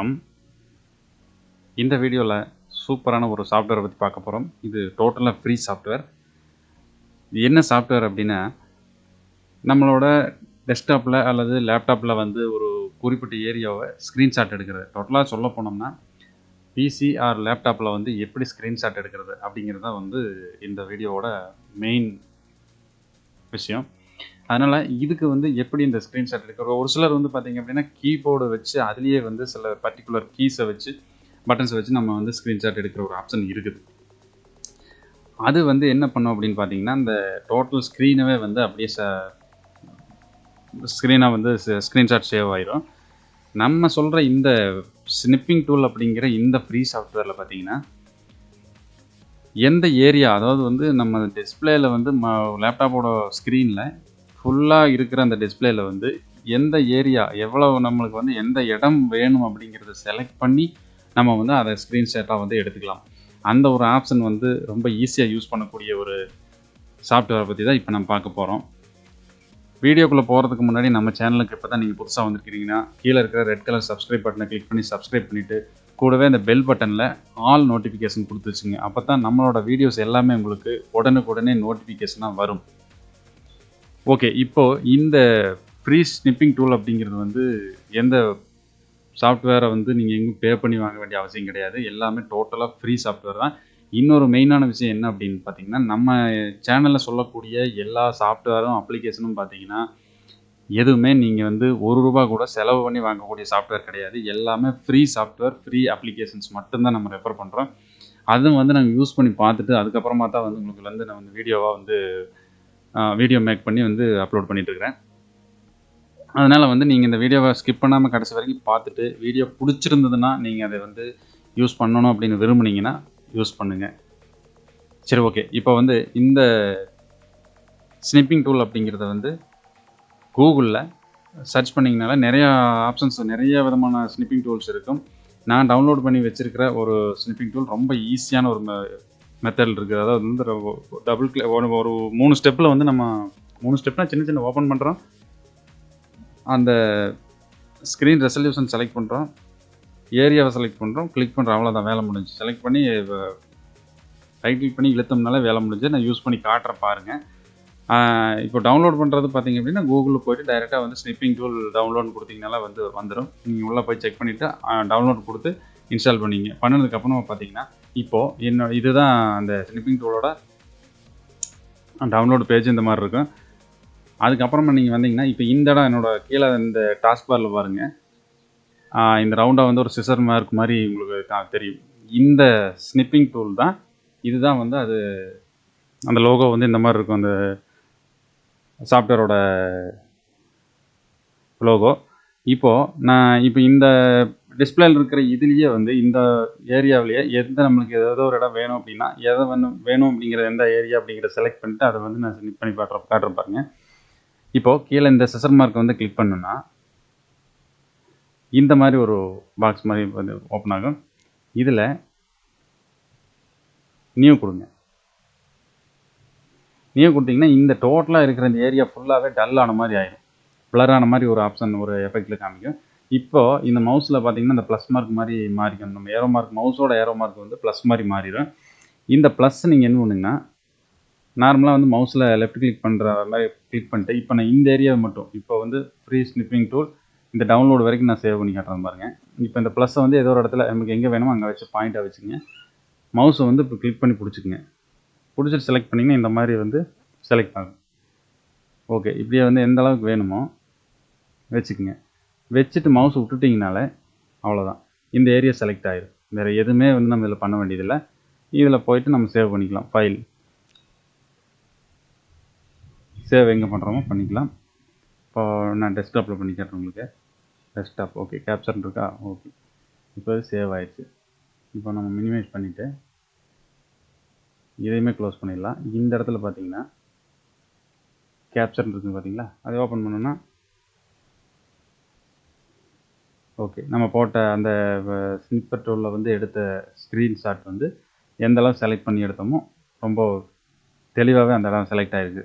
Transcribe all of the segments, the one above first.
வணக்கம். இந்த வீடியோவில் சூப்பரான ஒரு சாஃப்ட்வேரை பற்றி பார்க்க போகிறோம். இது டோட்டலாக ஃப்ரீ சாஃப்ட்வேர். இது என்ன சாஃப்ட்வேர் அப்படின்னா, நம்மளோட டெஸ்க்டாப்பில் அல்லது லேப்டாப்பில் வந்து ஒரு குறிப்பிட்ட ஏரியாவை ஸ்க்ரீன்ஷாட் எடுக்கிறது. டோட்டலாக சொல்ல போனோம்னா பிசி ஆர் லேப்டாப்பில் வந்து எப்படி ஸ்க்ரீன்ஷாட் எடுக்கிறது அப்படிங்கிறது தான் வந்து இந்த வீடியோவோட மெயின் விஷயம். அதனால் இதுக்கு வந்து எப்படி இந்த ஸ்க்ரீன்ஷாட் எடுக்கிறது, ஒரு சிலர் வந்து பார்த்திங்க அப்படின்னா கீபோர்டு வச்சு அதுலேயே வந்து சில பர்டிகுலர் கீஸை வச்சு பட்டன்ஸை வச்சு நம்ம வந்து ஸ்க்ரீன்ஷாட் எடுக்கிற ஒரு ஆப்ஷன் இருக்குது. அது வந்து என்ன பண்ணோம் அப்படின்னு பார்த்தீங்கன்னா, இந்த டோட்டல் ஸ்க்ரீனவே வந்து அப்படியே ஸ்க்ரீனாக வந்து ஸ்க்ரீன்ஷாட் சேவ் ஆயிரும். நம்ம சொல்கிற இந்த ஸ்னிப்பிங் டூல் அப்படிங்கிற இந்த ஃப்ரீ சாஃப்ட்வேரில் பார்த்தீங்கன்னா, எந்த ஏரியா, அதாவது வந்து நம்ம டிஸ்பிளேயில் வந்து லேப்டாப்போட ஸ்க்ரீனில் ஃபுல்லாக இருக்கிற அந்த டிஸ்பிளேயில் வந்து எந்த ஏரியா எவ்வளோ நம்மளுக்கு வந்து எந்த இடம் வேணும் அப்படிங்கிறத செலக்ட் பண்ணி நம்ம வந்து அதை ஸ்க்ரீன்ஷாட்டாக வந்து எடுத்துக்கலாம். அந்த ஒரு ஆப்ஷன் வந்து ரொம்ப ஈஸியாக யூஸ் பண்ணக்கூடிய ஒரு சாஃப்ட்வேரை பற்றி தான் இப்போ நம்ம பார்க்க போகிறோம். வீடியோக்குள்ளே போகிறதுக்கு முன்னாடி நம்ம சேனலுக்கு இப்போ தான் நீங்கள் புதுசாக வந்துருக்கிறீங்கன்னா கீழே இருக்கிற ரெட் கலர் சப்ஸ்கிரைப் பட்டனை கிளிக் பண்ணி சப்ஸ்கிரைப் பண்ணிவிட்டு கூடவே அந்த பெல் பட்டனில் ஆல் நோட்டிஃபிகேஷன் கொடுத்து வச்சுங்க. அப்போ தான் நம்மளோட வீடியோஸ் எல்லாமே உங்களுக்கு உடனுக்குடனே நோட்டிஃபிகேஷனாக வரும். ஓகே, இப்போது இந்த ஃப்ரீ ஸ்னிப்பிங் டூல் அப்படிங்கிறது வந்து எந்த சாஃப்ட்வேரை வந்து நீங்கள் எங்கேயும் பே பண்ணி வாங்க வேண்டிய அவசியம் கிடையாது. எல்லாமே டோட்டலாக ஃப்ரீ சாஃப்ட்வேர் தான். இன்னொரு மெயினான விஷயம் என்ன அப்படின்னு பார்த்தீங்கன்னா, நம்ம சேனலில் சொல்லக்கூடிய எல்லா சாஃப்ட்வேரும் அப்ளிகேஷனும் பார்த்தீங்கன்னா எதுவுமே நீங்கள் வந்து ₹1 கூட செலவு பண்ணி வாங்கக்கூடிய சாஃப்ட்வேர் கிடையாது. எல்லாமே ஃப்ரீ சாஃப்ட்வேர், ஃப்ரீ அப்ளிகேஷன்ஸ் மட்டும்தான் நம்ம ரெஃபர் பண்ணுறோம். அதுவும் வந்து நாங்கள் யூஸ் பண்ணி பார்த்துட்டு அதுக்கப்புறமா தான் வந்து உங்களுக்கு வந்து நான் வந்து வீடியோவாக வந்து வீடியோ மேக் பண்ணி வந்து அப்லோட் பண்ணிகிட்ருக்கிறேன். அதனால் வந்து நீங்கள் இந்த வீடியோவை ஸ்கிப் பண்ணாமல் கடைசி வரைக்கும் பார்த்துட்டு வீடியோ பிடிச்சிருந்ததுன்னா நீங்கள் அதை வந்து யூஸ் பண்ணணும் அப்படின்னு விரும்புனீங்கன்னா யூஸ் பண்ணுங்கள். சரி, ஓகே. இப்போ வந்து இந்த ஸ்னிப்பிங் டூல் அப்படிங்கிறத வந்து கூகுளில் சர்ச் பண்ணிங்கனால நிறையா ஆப்ஷன்ஸ், நிறைய விதமான ஸ்னிப்பிங் டூல்ஸ் இருக்கும். நான் டவுன்லோட் பண்ணி வச்சுருக்கிற ஒரு ஸ்னிப்பிங் டூல் ரொம்ப ஈஸியான ஒரு மெத்தட் இருக்குது. அதாவது வந்து ஒரு 3 ஸ்டெப்பில் வந்து நம்ம 3 ஸ்டெப்னால் சின்ன சின்ன ஓப்பன் பண்ணுறோம், அந்த ஸ்க்ரீன் ரெசல்யூஷன் செலக்ட் பண்ணுறோம், ஏரியாவை செலக்ட் பண்ணுறோம், கிளிக் பண்ணுறோம், அவ்வளோதான், வேலை முடிஞ்சு. செலக்ட் பண்ணி ரைட் கிளிக் பண்ணி இழுத்தோம்னாலே வேலை முடிஞ்சு. நான் யூஸ் பண்ணி காட்டுறேன் பாருங்கள். இப்போ டவுன்லோட் பண்ணுறது பார்த்திங்க அப்படின்னா கூகுளில் போய்ட்டு டைரெக்டாக வந்து ஸ்னிப்பிங் டூல் டவுன்லோட் கொடுத்தீங்கனால வந்து வந்துடும். நீங்கள் உள்ளே போய் செக் பண்ணிவிட்டு டவுன்லோட் கொடுத்து இன்ஸ்டால் பண்ணிங்க. பண்ணதுக்கப்புறமா பார்த்தீங்கன்னா இப்போது இதுதான் அந்த ஸ்னிப்பிங் டூலோட டவுன்லோட் பேஜ் இந்த மாதிரி இருக்கும். அதுக்கப்புறமா நீங்கள் வந்தீங்கன்னா இப்போ இந்த இடம் என்னோடய கீழே இந்த டாஸ்க் பாரில் பாருங்கள், இந்த ரவுண்டாக வந்து ஒரு சிசர் மார்க் மாதிரி உங்களுக்கு தெரியும். இந்த ஸ்னிப்பிங் டூல் தான், இதுதான் வந்து அது அந்த லோகோ வந்து இந்த மாதிரி இருக்கும், அந்த சாஃப்ட்வேரோட லோகோ. இப்போ இந்த டிஸ்பிளேல இருக்கிற இதுலேயே வந்து இந்த ஏரியாவிலேயே நம்மளுக்கு ஏதோ ஒரு இடம் வேணும் அப்படின்னா எதை வேணும் அப்படிங்கிற எந்த ஏரியா அப்படிங்கிறத செலக்ட் பண்ணிவிட்டு அதை வந்து நான் ஸ்னிப் பண்ணி காட்டுறேன் பாருங்க. இப்போது கீழே இந்த சிசர் மார்க்கை வந்து கிளிக் பண்ணோன்னா இந்த மாதிரி ஒரு பாக்ஸ் மாதிரி வந்து ஓப்பன் ஆகும். இதில் நியூ கொடுங்க. நியூ கொடுத்தீங்கன்னா இந்த டோட்டலாக இருக்கிற இந்த ஏரியா ஃபுல்லாகவே டல்லான மாதிரி ஆகிடும், பிளரான மாதிரி ஒரு ஆப்ஷன், ஒரு எஃபெக்டில் காமிக்கும். இப்போது இந்த மவுஸில் பார்த்தீங்கன்னா இந்த ப்ளஸ் மார்க் மாதிரி மாறிக்கும். நம்ம ஏரோ மார்க், மவுஸோட ஏரோ மார்க் வந்து ப்ளஸ் மாதிரி மாறிடும். இந்த ப்ளஸ் நீங்கள் என்ன பண்ணுங்கன்னா, நார்மலாக வந்து மவுஸில் லெஃப்ட் கிளிக் பண்ணுற மாதிரி கிளிக் பண்ணிட்டு இப்போ நான் இந்த ஏரியாவை மட்டும் இப்போ வந்து ஃப்ரீ ஸ்னிப்பிங் டூல் இந்த டவுன்லோடு வரைக்கும் நான் சேவ் பண்ணி காட்டுறேன் பாருங்கள். இப்போ இந்த ப்ளஸ்ஸை வந்து ஏதோ ஒரு இடத்துல நமக்கு எங்கே வேணுமோ அங்கே வச்சு பாயிண்ட்டாக வச்சுங்க. மவுஸை வந்து இப்போ கிளிக் பண்ணி பிடிச்சிக்குங்க. பிடிச்சிட்டு செலக்ட் பண்ணிங்கன்னா இந்த மாதிரி வந்து செலக்ட் ஆகும். ஓகே, இப்படியே வந்து எந்த அளவுக்கு வேணுமோ வச்சுக்குங்க. வச்சுட்டு மவுஸ் விட்டுட்டிங்கனாலே அவ்வளோதான், இந்த ஏரியா செலக்ட் ஆகிடும். வேறு எதுவுமே வந்து நம்ம இதில் பண்ண வேண்டியதில்லை. இதில் போயிட்டு நம்ம சேவ் பண்ணிக்கலாம். ஃபைல் சேவ் எங்கே பண்ணுறோமோ பண்ணிக்கலாம். இப்போ நான் டெஸ்க்டாப்பில் பண்ணி காட்டுறேன் உங்களுக்கு. டெஸ்க்டாப், ஓகே, கேப்சர் இருக்கா, ஓகே. இப்போ சேவ் ஆயிடுச்சு. இப்போ நம்ம மினிமைஸ் பண்ணிவிட்டு இதையுமே க்ளோஸ் பண்ணிடலாம். இந்த இடத்துல பார்த்தீங்கன்னா கேப்சர் இருக்குது பார்த்தீங்களா, அதை ஓப்பன் பண்ணோன்னா ஓகே, நம்ம போட்ட அந்த ஸ்னிப்பர் டூலில் வந்து எடுத்த ஸ்க்ரீன்ஷாட் வந்து எந்த அளவு செலக்ட் பண்ணி எடுத்தோமோ ரொம்ப தெளிவாகவே அந்த இடம் செலக்ட் ஆகிருக்கு.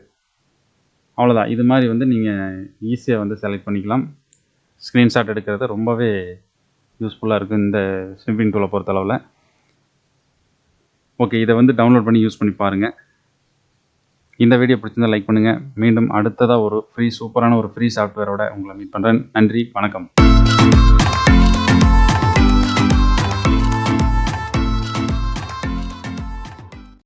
அவ்வளோதான். இது மாதிரி வந்து நீங்கள் ஈஸியாக வந்து செலக்ட் பண்ணிக்கலாம். ஸ்க்ரீன்ஷாட் எடுக்கிறது ரொம்பவே யூஸ்ஃபுல்லாக இருக்குது இந்த ஸ்னிப்பிங் டூலை பொறுத்தளவில். ஓகே, இதை வந்து டவுன்லோட் பண்ணி யூஸ் பண்ணி பாருங்கள். இந்த வீடியோ பிடிச்சிருந்தா லைக் பண்ணுங்கள். மீண்டும் அடுத்ததாக ஒரு சூப்பரான ஒரு ஃப்ரீ சாஃப்ட்வேரோட உங்களை மீட் பண்ணுறேன். நன்றி, வணக்கம்.